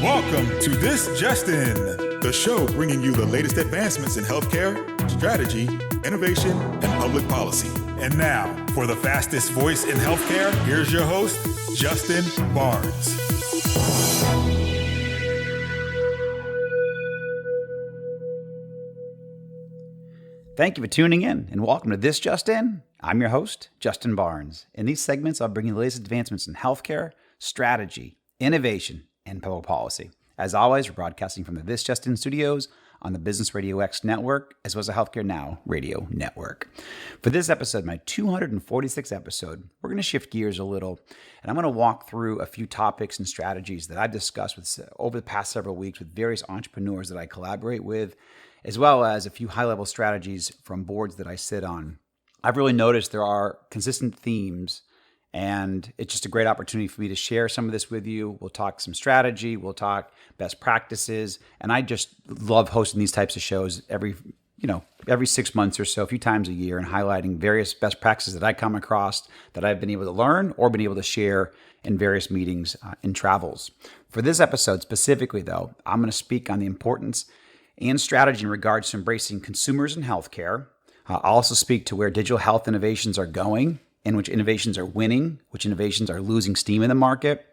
Welcome to This Just In, the show bringing you the latest advancements in healthcare, strategy, innovation, and public policy. And now, for the fastest voice in healthcare, here's your host, Justin Barnes. Thank you for tuning in, and welcome to This Just In. I'm your host, Justin Barnes. In these segments, I'll bring you the latest advancements in healthcare, strategy, innovation, and public policy. As always, we're broadcasting from the This Just In studios on the Business Radio X network, as well as the Healthcare Now radio network. For this episode, my 246th episode, we're going to shift gears a little, and I'm going to walk through a few topics and strategies that I've discussed over the past several weeks with various entrepreneurs that I collaborate with, as well as a few high-level strategies from boards that I sit on. I've really noticed there are consistent themes, and it's just a great opportunity for me to share some of this with you. We'll talk some strategy, we'll talk best practices, and I just love hosting these types of shows every 6 months or so, a few times a year, and highlighting various best practices that I come across that I've been able to learn or been able to share in various meetings and travels. For this episode specifically, though, I'm going to speak on the importance and strategy in regards to embracing consumers in healthcare. I'll also speak to where digital health innovations are going, and which innovations are winning, which innovations are losing steam in the market.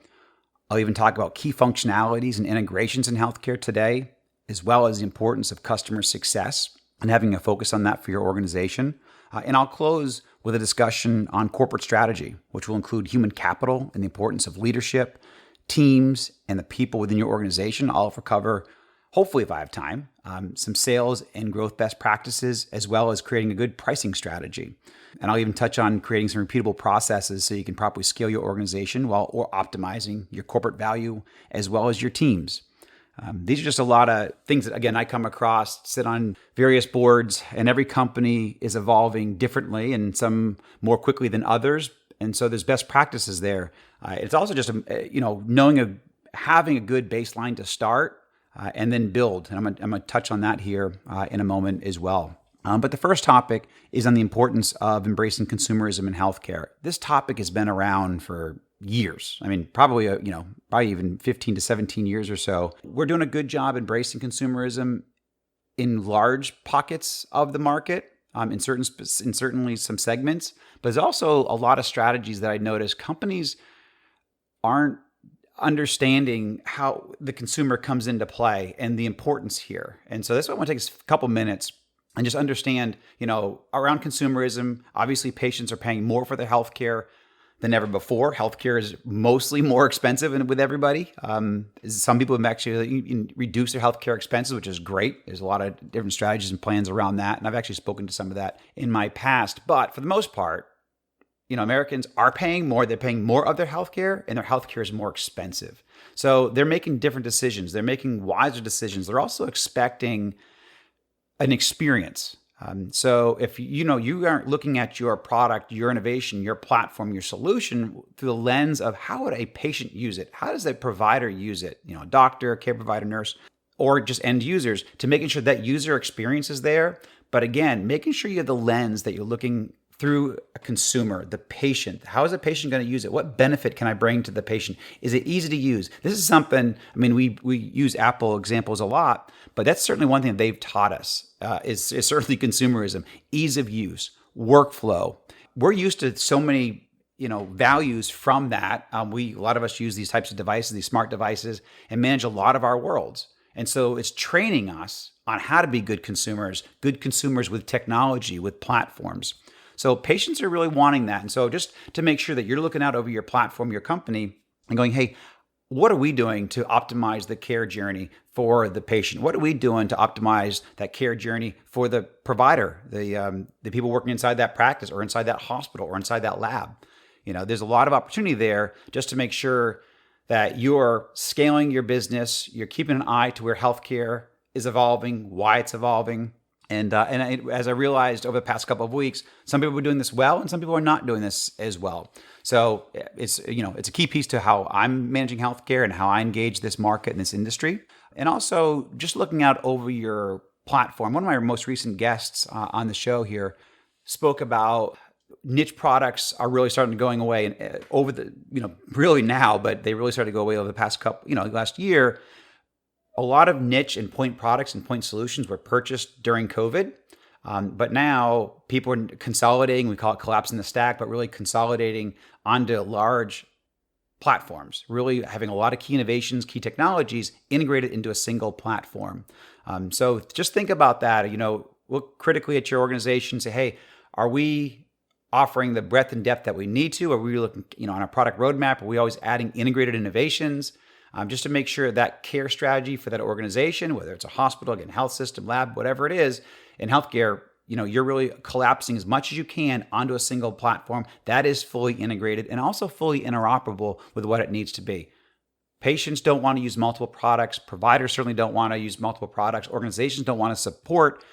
I'll even talk about key functionalities and integrations in healthcare today, as well as the importance of customer success and having a focus on that for your organization. And I'll close with a discussion on corporate strategy, which will include human capital and the importance of leadership, teams, and the people within your organization. I'll also cover, hopefully if I have time, some sales and growth best practices, as well as creating a good pricing strategy. And I'll even touch on creating some repeatable processes so you can properly scale your organization while optimizing your corporate value as well as your teams. These are just a lot of things that, again, I come across, sit on various boards, and every company is evolving differently and some more quickly than others. And so there's best practices there. It's also just, having a good baseline to start and then build. And I'm going to touch on that here in a moment as well. But the first topic is on the importance of embracing consumerism in healthcare. This topic has been around for years. I mean, probably even 15 to 17 years or so. We're doing a good job embracing consumerism in large pockets of the market, in certainly some segments. But there's also a lot of strategies that I notice companies aren't understanding how the consumer comes into play and the importance here. And so that's what I want to take a couple minutes and just understand, around consumerism. Obviously, patients are paying more for their healthcare than ever before. Healthcare is mostly more expensive with everybody. Some people have actually reduced their healthcare expenses, which is great. There's a lot of different strategies and plans around that. And I've actually spoken to some of that in my past. But for the most part, Americans are paying more. They're paying more of their healthcare, and their healthcare is more expensive. So they're making different decisions. They're making wiser decisions. They're also expecting an experience. So if you aren't looking at your product, your innovation, your platform, your solution through the lens of how would a patient use it? How does a provider use it? A doctor, care provider, nurse, or just end users, to making sure that user experience is there. But again, making sure you have the lens that you're looking through a consumer, the patient. How is the patient going to use it? What benefit can I bring to the patient? Is it easy to use? This is something, we use Apple examples a lot, but that's certainly one thing they've taught us is certainly consumerism, ease of use, workflow. We're used to so many values from that. A lot of us use these types of devices, these smart devices, and manage a lot of our worlds. And so it's training us on how to be good consumers with technology, with platforms. So patients are really wanting that. And so just to make sure that you're looking out over your platform, your company, and going, hey, what are we doing to optimize the care journey for the patient? What are we doing to optimize that care journey for the provider, the people working inside that practice or inside that hospital or inside that lab? There's a lot of opportunity there just to make sure that you're scaling your business, you're keeping an eye to where healthcare is evolving, why it's evolving. And as I realized over the past couple of weeks, some people are doing this well and some people are not doing this as well. So it's a key piece to how I'm managing healthcare and how I engage this market and this industry. And also just looking out over your platform. One of my most recent guests on the show here spoke about niche products are really starting to going away and over the, really now, but they really started to go away over the past couple, last year. a lot of niche and point products and point solutions were purchased during COVID. But now people are consolidating, we call it collapsing the stack, but really consolidating onto large platforms, really having a lot of key innovations, key technologies integrated into a single platform. So just think about that. Look critically at your organization, say, hey, are we offering the breadth and depth that we need to? Are we looking, on our product roadmap? Are we always adding integrated innovations? Just to make sure that care strategy for that organization, whether it's a hospital, again, health system, lab, whatever it is, in healthcare, you're really collapsing as much as you can onto a single platform that is fully integrated and also fully interoperable with what it needs to be. Patients don't want to use multiple products. Providers certainly don't want to use multiple products. Organizations don't want to support,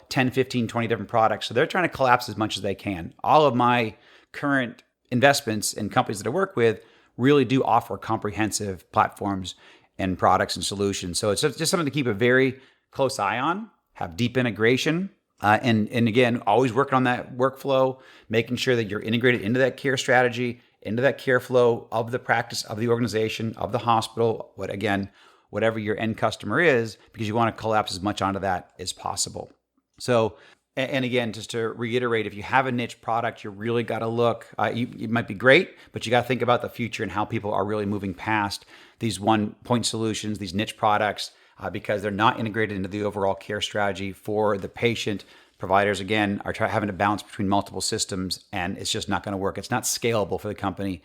10, 15, 20 different products. So they're trying to collapse as much as they can. All of my current investments in companies that I work with really do offer comprehensive platforms and products and solutions. So it's just something to keep a very close eye on, have deep integration, and again, always working on that workflow, making sure that you're integrated into that care strategy, into that care flow of the practice, of the organization, of the hospital, whatever your end customer is, because you want to collapse as much onto that as possible. So, and again, just to reiterate, if you have a niche product, you really got to look, it might be great, but you got to think about the future and how people are really moving past these one-point solutions, these niche products, because they're not integrated into the overall care strategy for the patient. Providers, again, are having to balance between multiple systems, and it's just not going to work. It's not scalable for the company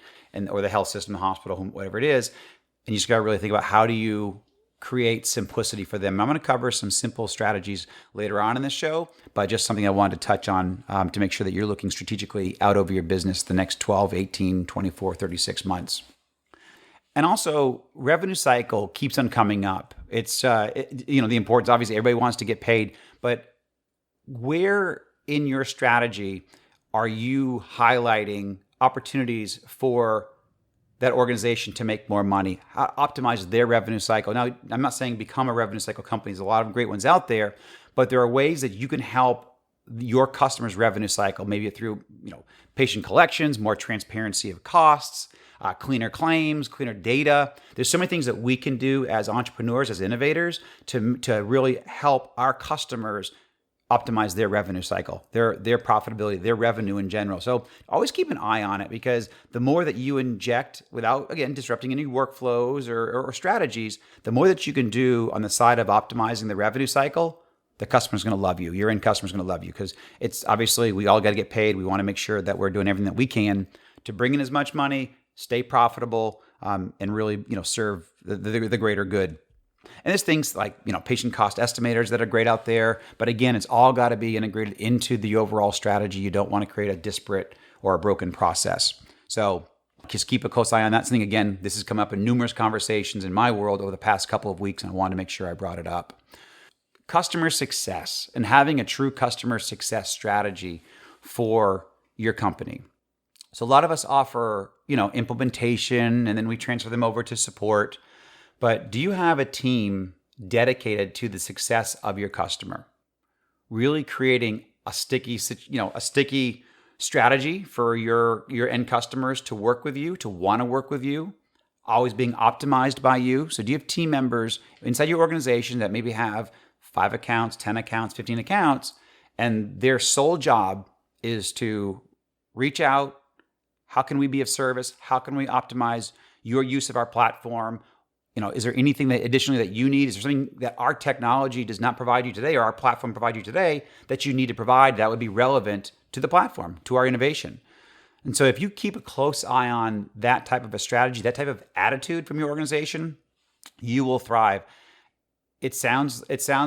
or the health system, the hospital, whatever it is. And you just got to really think about how do you create simplicity for them. I'm going to cover some simple strategies later on in this show, but just something I wanted to touch on to make sure that you're looking strategically out over your business the next 12, 18, 24, 36 months. And also, revenue cycle keeps on coming up. It's, the importance, obviously, everybody wants to get paid, but where in your strategy are you highlighting opportunities for that organization to make more money, optimize their revenue cycle? Now, I'm not saying become a revenue cycle company. There's a lot of great ones out there, but there are ways that you can help your customers' revenue cycle, maybe through patient collections, more transparency of costs, cleaner claims, cleaner data. There's so many things that we can do as entrepreneurs, as innovators, to really help our customers optimize their revenue cycle, their profitability, their revenue in general. So always keep an eye on it, because the more that you inject without, again, disrupting any workflows or strategies, the more that you can do on the side of optimizing the revenue cycle, the customer's going to love you. Your end customer's going to love you, because it's obviously we all got to get paid. We want to make sure that we're doing everything that we can to bring in as much money, stay profitable, and really serve the greater good. And there's things like, patient cost estimators that are great out there. But again, it's all got to be integrated into the overall strategy. You don't want to create a disparate or a broken process. So just keep a close eye on that. Something, again, this has come up in numerous conversations in my world over the past couple of weeks, and I wanted to make sure I brought it up. Customer success and having a true customer success strategy for your company. So a lot of us offer, implementation, and then we transfer them over to support. But do you have a team dedicated to the success of your customer? Really creating a sticky strategy for your end customers to work with you, to want to work with you, always being optimized by you. So do you have team members inside your organization that maybe have 5 accounts, 10 accounts, 15 accounts, and their sole job is to reach out? How can we be of service? How can we optimize your use of our platform? Is there anything that additionally that you need? Is there something that our technology does not provide you today, or our platform provide you today, that you need to provide that would be relevant to the platform, to our innovation? And so if you keep a close eye on that type of a strategy, that type of attitude from your organization, you will thrive. It sounds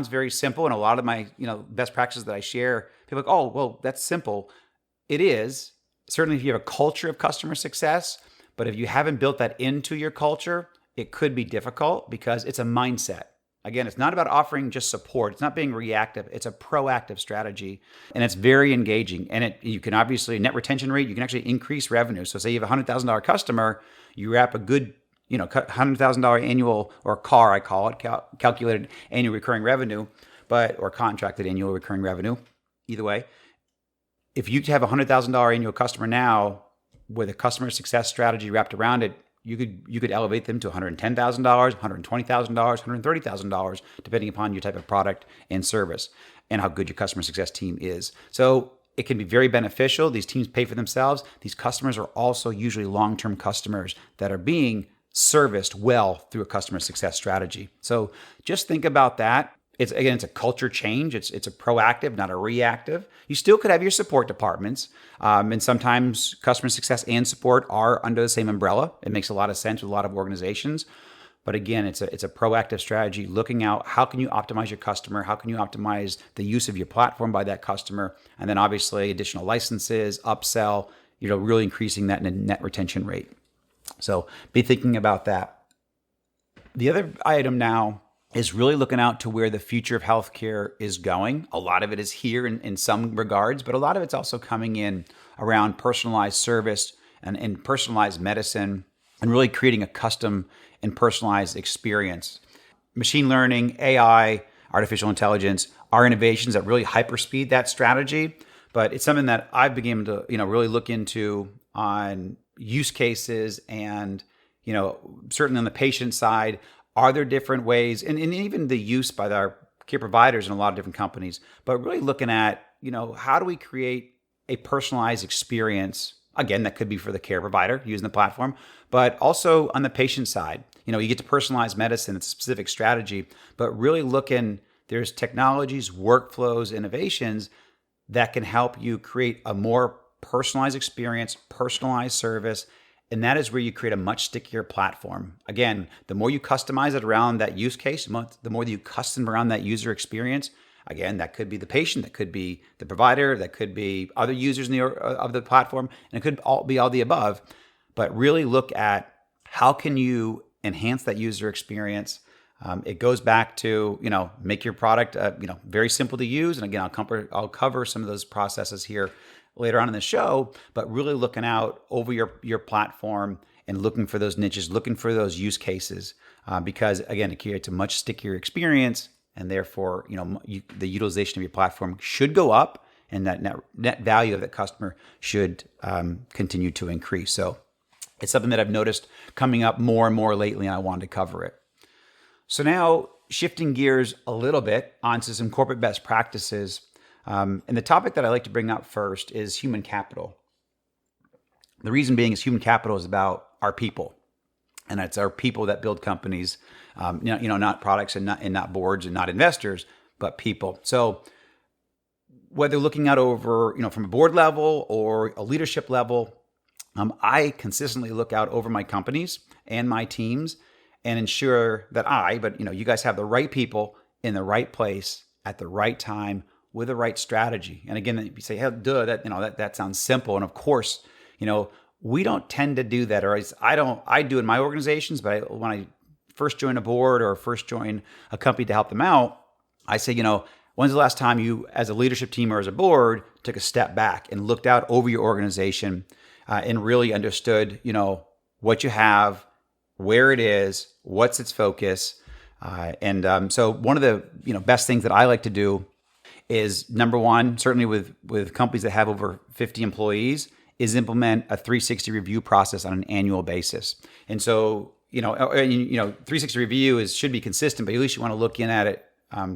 very simple, and a lot of my best practices that I share, people are like, oh, well, that's simple. It is. Certainly if you have a culture of customer success, but if you haven't built that into your culture, it could be difficult, because it's a mindset. Again, it's not about offering just support. It's not being reactive. It's a proactive strategy, and it's very engaging. And you can obviously, net retention rate, you can actually increase revenue. So say you have a $100,000 customer, you wrap a good, $100,000 annual, or CAR, I call it, calculated annual recurring revenue, or contracted annual recurring revenue. Either way, if you have a $100,000 annual customer now with a customer success strategy wrapped around it, you could elevate them to $110,000, $120,000, $130,000, depending upon your type of product and service and how good your customer success team is. So it can be very beneficial. These teams pay for themselves. These customers are also usually long-term customers that are being serviced well through a customer success strategy. So just think about that. It's a culture change. It's a proactive, not a reactive. You still could have your support departments, and sometimes customer success and support are under the same umbrella. It makes a lot of sense with a lot of organizations. But again, it's a proactive strategy, looking out how can you optimize your customer, how can you optimize the use of your platform by that customer, and then obviously additional licenses, upsell, really increasing that net retention rate. So be thinking about that. The other item now is really looking out to where the future of healthcare is going. A lot of it is here in some regards, but a lot of it's also coming in around personalized service and personalized medicine, and really creating a custom and personalized experience. Machine learning, AI, artificial intelligence are innovations that really hyperspeed that strategy, but it's something that I've begun to really look into on use cases, and certainly on the patient side. Are there different ways, and even the use by our care providers in a lot of different companies, but really looking at, how do we create a personalized experience? Again, that could be for the care provider using the platform, but also on the patient side. You get to personalize medicine, it's a specific strategy, but really there's technologies, workflows, innovations that can help you create a more personalized experience, personalized service. And that is where you create a much stickier platform. Again, the more you customize it around that use case, the more that you custom around that user experience. Again, that could be the patient, that could be the provider, that could be other users of the platform, and it could be all the above. But really look at how can you enhance that user experience. It goes back to make your product very simple to use. And again, I'll cover some of those processes here later on in the show, but really looking out over your platform and looking for those niches, looking for those use cases, because again, it creates a much stickier experience, and therefore, the utilization of your platform should go up, and that net value of that customer should continue to increase. So it's something that I've noticed coming up more and more lately, and I wanted to cover it. So now shifting gears a little bit onto some corporate best practices. And the topic that I like to bring up first is human capital. The reason being is human capital is about our people, and it's our people that build companies. Not products and not boards and not investors, but people. So whether looking out over from a board level or a leadership level, I consistently look out over my companies and my teams and ensure that you guys have the right people in the right place at the right time, with the right strategy. And again, you say, hey, duh, that sounds simple. And of course, we don't tend to do that, or I do in my organizations, but when I first join a board or first join a company to help them out, I say, when's the last time you as a leadership team or as a board took a step back and looked out over your organization and really understood, what you have, where it is, what's its focus. So one of the, best things that I like to do is, number one, certainly with companies that have over 50 employees, is implement a 360 review process on an annual basis. And so, 360 review should be consistent, but at least you want to look in at it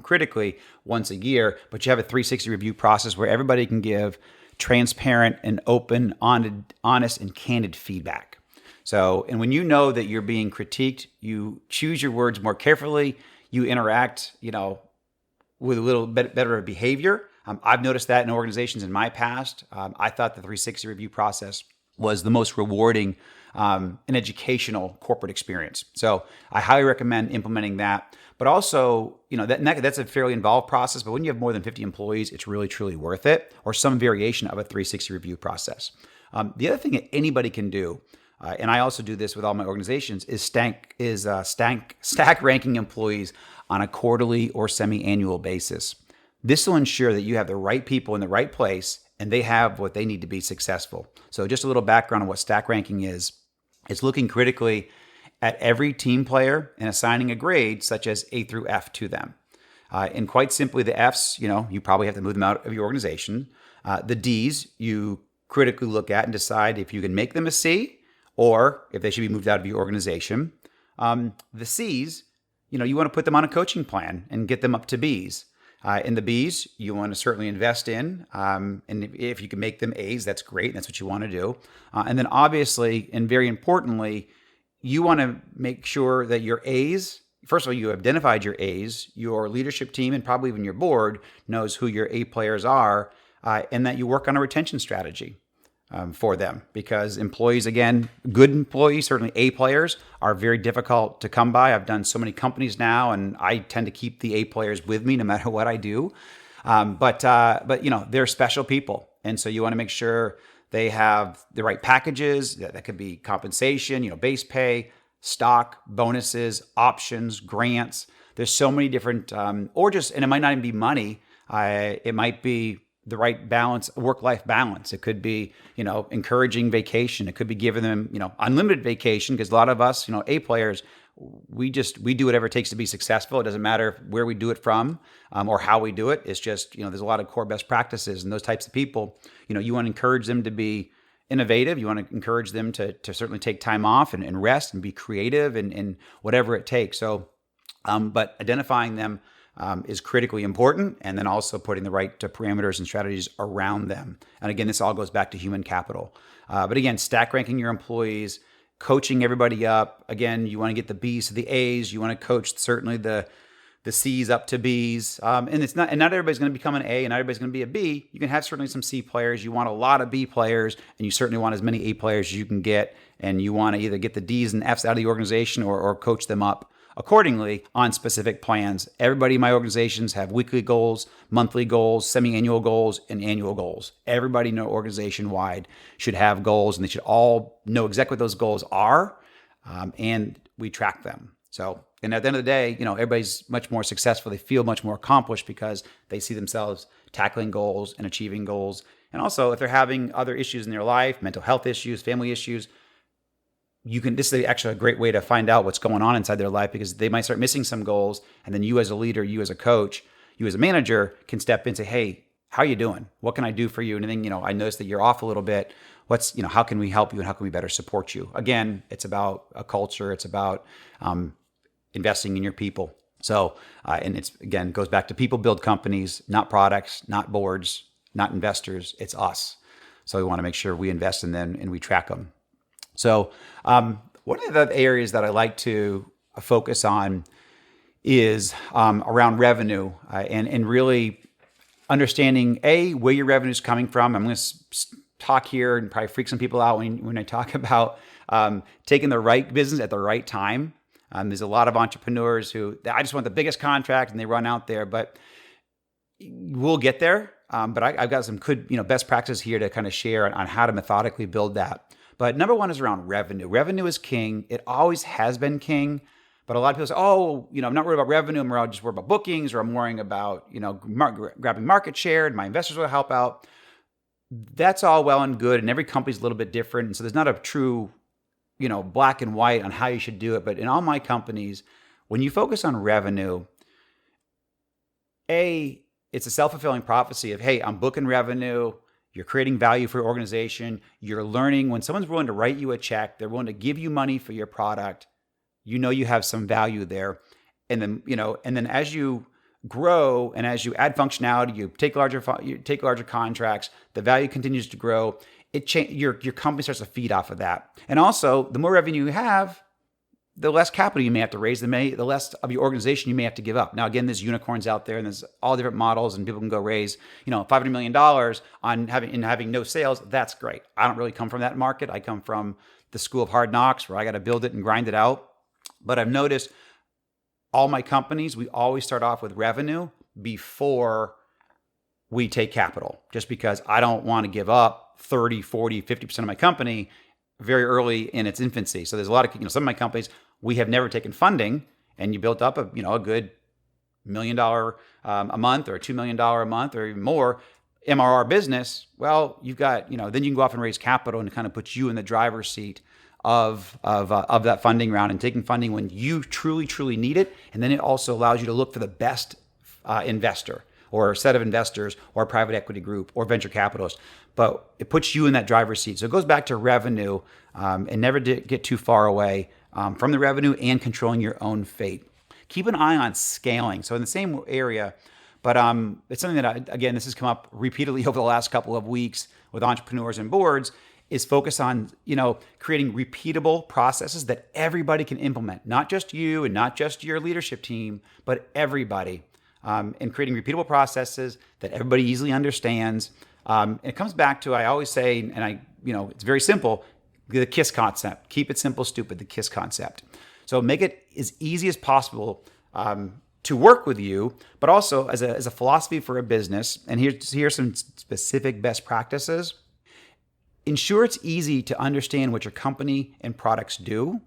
critically once a year. But you have a 360 review process where everybody can give transparent and open, honest and candid feedback. So, and when you know that you're being critiqued, you choose your words more carefully, you interact, with a little bit better behavior. I've noticed that in organizations in my past. I thought the 360 review process was the most rewarding and educational corporate experience. So I highly recommend implementing that. But also, that's a fairly involved process. But when you have more than 50 employees, it's really, truly worth it, or some variation of a 360 review process. The other thing that anybody can do, and I also do this with all my organizations, is stack ranking employees on a quarterly or semi-annual basis. This will ensure that you have the right people in the right place and they have what they need to be successful. So just a little background on what stack ranking is. It's looking critically at every team player and assigning a grade such as A through F to them. And quite simply, the Fs, you probably have to move them out of your organization. The Ds, you critically look at and decide if you can make them a C or if they should be moved out of your organization. The C's, you want to put them on a coaching plan and get them up to B's. In the B's, you want to certainly invest in, and if you can make them A's, that's great. That's what you want to do. And then obviously, and very importantly, you want to make sure that your A's, first of all, you identified your A's, your leadership team, and probably even your board knows who your A players are, and that you work on a retention strategy for them. Because employees, again, good employees, certainly A players, are very difficult to come by. I've done so many companies now, and I tend to keep the A players with me no matter what I do. But they're special people, and so you want to make sure they have the right packages. That could be compensation, base pay, stock, bonuses, options, grants. There's so many different, and it might not even be money. It might be the right balance, work-life balance. It could be, encouraging vacation. It could be giving them, unlimited vacation, because a lot of us, A players, we do whatever it takes to be successful. It doesn't matter where we do it from or how we do it. It's just, there's a lot of core best practices, and those types of people, you want to encourage them to be innovative. You want to encourage them to certainly take time off and rest and be creative and whatever it takes. So, but identifying them is critically important, and then also putting the right parameters and strategies around them. And again, this all goes back to human capital. But again, stack ranking your employees, coaching everybody up. Again, you want to get the B's to the A's. You want to coach certainly the C's up to B's. And not everybody's going to become an A, and not everybody's going to be a B. You can have certainly some C players. You want a lot of B players, and you certainly want as many A players as you can get. And you want to either get the D's and F's out of the organization or coach them up accordingly on specific plans. Everybody in my organizations have weekly goals, monthly goals, semi-annual goals, and annual goals. Everybody in our organization wide should have goals, and they should all know exactly what those goals are, and we track them. So, and at the end of the day, everybody's much more successful. They feel much more accomplished because they see themselves tackling goals and achieving goals. And also, if they're having other issues in their life, mental health issues, family issues, this is actually a great way to find out what's going on inside their life, because they might start missing some goals. And then you as a leader, you as a coach, you as a manager can step in and say, hey, how are you doing? What can I do for you? And then, I noticed that you're off a little bit. How can we help you, and how can we better support you? Again, it's about a culture. It's about investing in your people. So, and it's, again, goes back to people build companies, not products, not boards, not investors. It's us. So we want to make sure we invest in them and we track them. So one of the areas that I like to focus on is around revenue and really understanding, where your revenue is coming from. I'm going to talk here and probably freak some people out when I talk about taking the right business at the right time. There's a lot of entrepreneurs who, I just want the biggest contract, and they run out there, but we'll get there. But I've got some good, best practices here to kind of share on how to methodically build that. But number one is around revenue. Revenue is king. It always has been king. But a lot of people say, I'm not worried about revenue. I'm just worried about bookings, or I'm worrying about, grabbing market share, and my investors will help out. That's all well and good. And every company's a little bit different. And so there's not a true, black and white on how you should do it. But in all my companies, when you focus on revenue, it's a self-fulfilling prophecy of, hey, I'm booking revenue. You're creating value for your organization. You're learning when someone's willing to write you a check, they're willing to give you money for your product. You have some value there. And then, as you grow and as you add functionality, you take larger contracts, the value continues to grow. Your company starts to feed off of that. And also, the more revenue you have, the less capital you may have to raise, the less of your organization you may have to give up. Now, again, there's unicorns out there, and there's all different models, and people can go raise, $500 million on having no sales. That's great. I don't really come from that market. I come from the school of hard knocks, where I got to build it and grind it out. But I've noticed all my companies, we always start off with revenue before we take capital, just because I don't want to give up 30, 40, 50% of my company very early in its infancy. So there's a lot of, some of my companies, we have never taken funding, and you built up a good $1 million a month, or $2 million a month, or even more MRR business. Well, you've got, then you can go off and raise capital, and it kind of puts you in the driver's seat of that funding round, and taking funding when you truly, truly need it. And then it also allows you to look for the best investor, or a set of investors, or a private equity group, or venture capitalist. But it puts you in that driver's seat. So it goes back to revenue. and never get too far away from the revenue and controlling your own fate. Keep an eye on scaling. So in the same area, but it's something that, again, this has come up repeatedly over the last couple of weeks with entrepreneurs and boards, is focus on, creating repeatable processes that everybody can implement, not just you and not just your leadership team, but everybody, and creating repeatable processes that everybody easily understands. And it comes back to, I always say, and it's very simple, the KISS concept. Keep it simple, stupid, the KISS concept. So make it as easy as possible to work with you, but also as a philosophy for a business. And here's some specific best practices. Ensure it's easy to understand what your company and products do,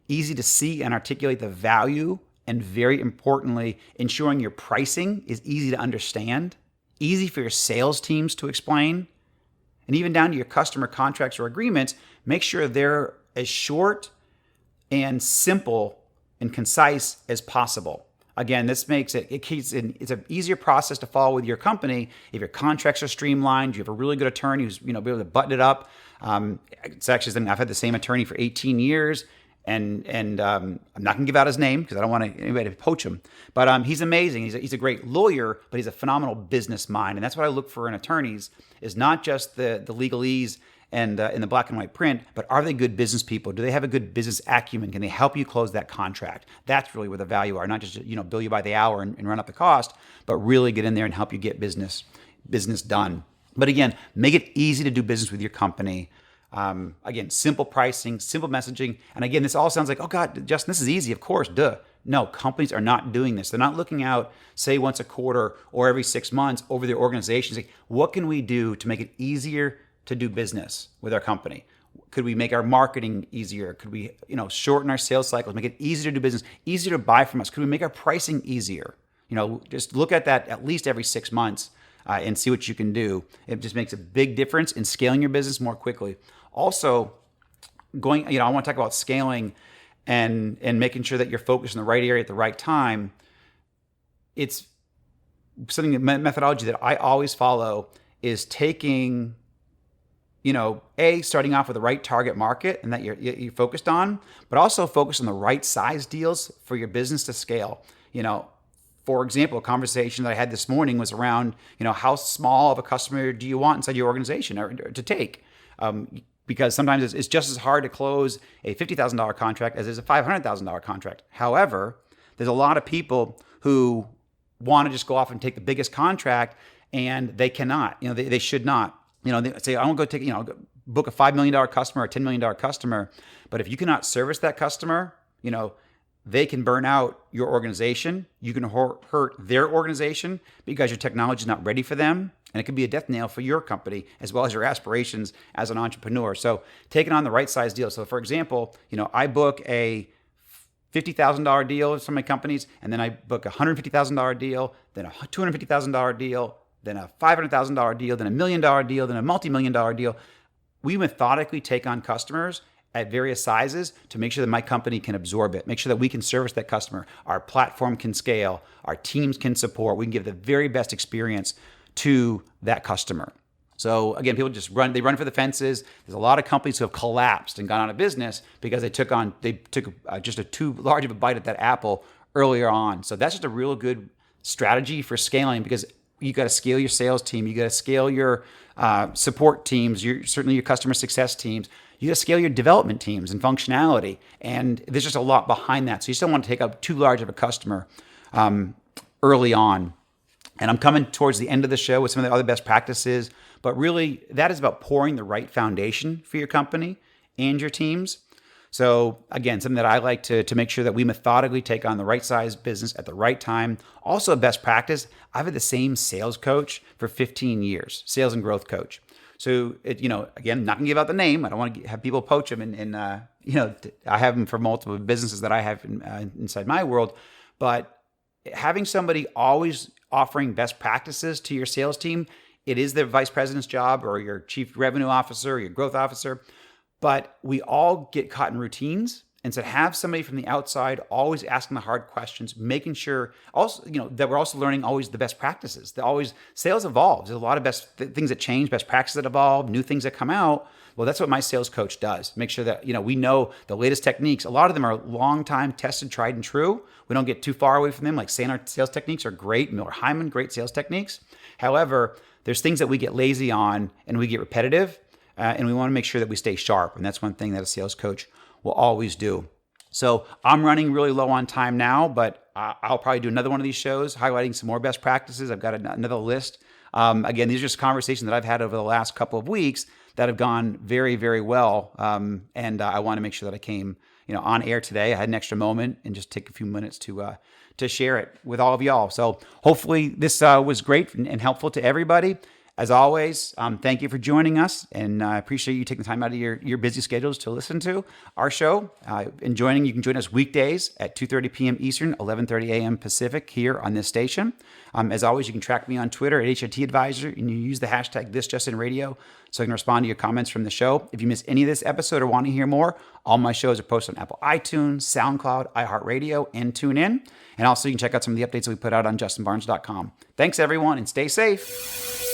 easy to see and articulate the value, and very importantly, ensuring your pricing is easy to understand, easy for your sales teams to explain, and even down to your customer contracts or agreements, make sure they're as short and simple and concise as possible. Again, this makes it's an easier process to follow with your company if your contracts are streamlined. You have a really good attorney who's be able to button it up. It's actually something I've had the same attorney for 18 years, and I'm not gonna give out his name because I don't want anybody to poach him. But he's amazing. He's a great lawyer, but he's a phenomenal business mind, and that's what I look for in attorneys: is not just the legalese and in the black and white print, but are they good business people? Do they have a good business acumen? Can they help you close that contract? That's really where the value are, not just bill you by the hour and run up the cost, but really get in there and help you get business done. But again, make it easy to do business with your company. Again, simple pricing, simple messaging. And again, this all sounds like, oh God, Justin, this is easy. Of course, duh. No, companies are not doing this. They're not looking out, say, once a quarter or every 6 months over their organizations. Like, what can we do to make it easier to do business with our company? Could we make our marketing easier? Could we, shorten our sales cycles, make it easier to do business, easier to buy from us? Could we make our pricing easier? Just look at that at least every 6 months and see what you can do. It just makes a big difference in scaling your business more quickly. Also, I want to talk about scaling and making sure that you're focused in the right area at the right time. It's something, methodology that I always follow is taking, starting off with the right target market and that you're focused on, but also focus on the right size deals for your business to scale. For example, a conversation that I had this morning was around, how small of a customer do you want inside your organization or to take? Because sometimes it's just as hard to close a $50,000 contract as it is a $500,000 contract. However, there's a lot of people who want to just go off and take the biggest contract, and they cannot. They should not. They say, I want to go take, book a $5 million customer or $10 million customer. But if you cannot service that customer, they can burn out your organization. You can hurt their organization because your technology is not ready for them. And it could be a death nail for your company as well as your aspirations as an entrepreneur. So taking on the right size deal. So for example, I book a $50,000 deal with some of my companies, and then I book a $150,000 deal, then a $250,000 deal, then a $500,000 deal, then $1 million deal, then a multi-million-dollar deal. We methodically take on customers at various sizes to make sure that my company can absorb it, make sure that we can service that customer, our platform can scale, our teams can support, we can give the very best experience to that customer. So again, people just run for the fences. There's a lot of companies who have collapsed and gone out of business because they took just a too large of a bite at that apple earlier on. So that's just a real good strategy for scaling, because you got to scale your sales team, you got to scale your support teams, certainly your customer success teams. You got to scale your development teams and functionality, and there's just a lot behind that. So you still don't want to take up too large of a customer early on. And I'm coming towards the end of the show with some of the other best practices, but really that is about pouring the right foundation for your company and your teams. So again, something that I like to make sure that we methodically take on the right size business at the right time. Also a best practice, I've had the same sales coach for 15 years, sales and growth coach. So again, not gonna give out the name. I don't want to have people poach him, and I have him for multiple businesses that I have inside my world. But having somebody always offering best practices to your sales team, it is the vice president's job or your chief revenue officer or your growth officer. But we all get caught in routines And so have somebody from the outside always asking the hard questions, making sure also, that we're also learning always the best practices. Sales evolves. There's a lot of things that change, best practices that evolve, new things that come out. Well, that's what my sales coach does. Make sure that, we know the latest techniques. A lot of them are long time tested, tried and true. We don't get too far away from them. Like Sandler sales techniques are great. Miller Heiman, great sales techniques. However, there's things that we get lazy on and we get repetitive, and we want to make sure that we stay sharp. And that's one thing that a sales coach will always do. So I'm running really low on time now, but I'll probably do another one of these shows highlighting some more best practices. I've got another list. Again, these are just conversations that I've had over the last couple of weeks that have gone very, very well. And I want to make sure that I came, on air today. I had an extra moment and just take a few minutes to share it with all of y'all. So hopefully this was great and helpful to everybody. As always, thank you for joining us, and I appreciate you taking the time out of your busy schedules to listen to our show. You can join us weekdays at 2:30 p.m. Eastern, 11:30 a.m. Pacific here on this station. As always, you can track me on Twitter at HIT Advisor, and you use the hashtag ThisJustinRadio so I can respond to your comments from the show. If you miss any of this episode or want to hear more, all my shows are posted on Apple iTunes, SoundCloud, iHeartRadio, and TuneIn. And also, you can check out some of the updates that we put out on JustinBarnes.com. Thanks, everyone, and stay safe.